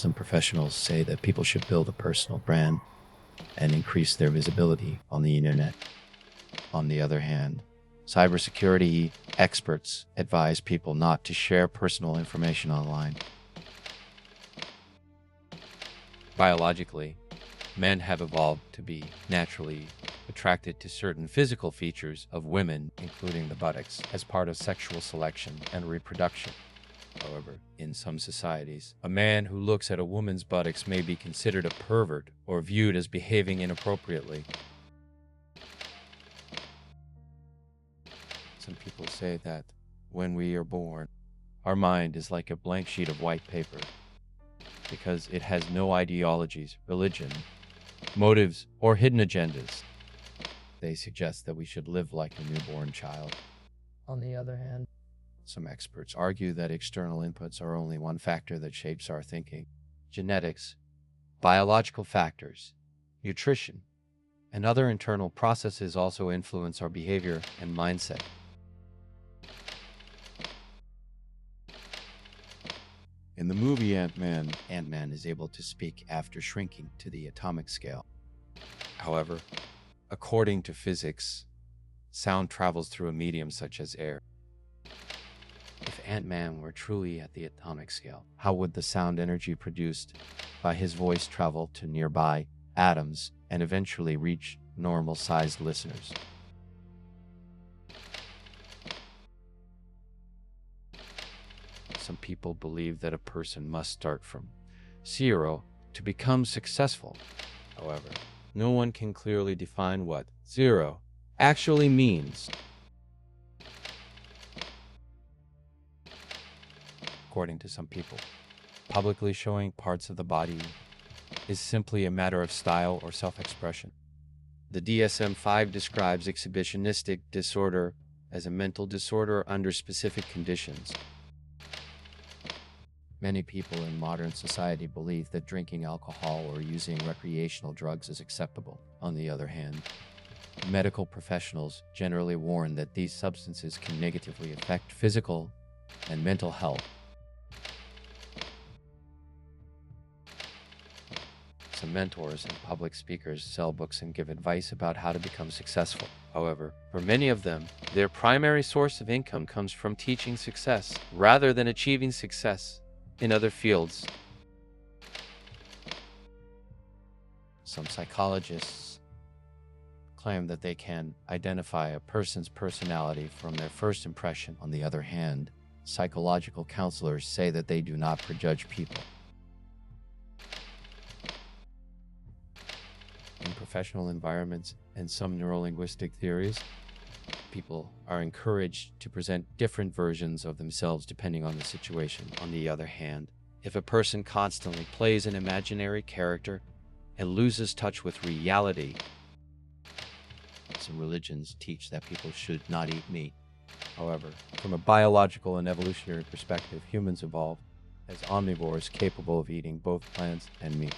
Some professionals say that people should build a personal brand and increase their visibility on the internet. On the other hand, cybersecurity experts advise people not to share personal information online. Biologically, men have evolved to be naturally attracted to certain physical features of women, including the buttocks, as part of sexual selection and reproduction. However, in some societies, a man who looks at a woman's buttocks may be considered a pervert or viewed as behaving inappropriately. Some people say that when we are born, our mind is like a blank sheet of white paper because it has no ideologies, religion, motives, or hidden agendas. They suggest that we should live like a newborn child. On the other hand, some experts argue that external inputs are only one factor that shapes our thinking. Genetics, biological factors, nutrition, and other internal processes also influence our behavior and mindset. In the movie Ant-Man, Ant-Man is able to speak after shrinking to the atomic scale. However, according to physics, sound travels through a medium such as air. If Ant-Man were truly at the atomic scale, how would the sound energy produced by his voice travel to nearby atoms and eventually reach normal-sized listeners? Some people believe that a person must start from zero to become successful. However, no one can clearly define what zero actually means. According to some people, publicly showing parts of the body is simply a matter of style or self-expression. The DSM-5 describes exhibitionistic disorder as a mental disorder under specific conditions. Many people in modern society believe that drinking alcohol or using recreational drugs is acceptable. On the other hand, medical professionals generally warn that these substances can negatively affect physical and mental health. Some mentors and public speakers sell books and give advice about how to become successful. However, for many of them, their primary source of income comes from teaching success rather than achieving success in other fields. Some psychologists claim that they can identify a person's personality from their first impression. On the other hand, psychological counselors say that they do not prejudge people. In professional environments and some neurolinguistic theories, people are encouraged to present different versions of themselves depending on the situation. On the other hand, if a person constantly plays an imaginary character and loses touch with reality, some religions teach that people should not eat meat. However, from a biological and evolutionary perspective, humans evolved as omnivores capable of eating both plants and meat.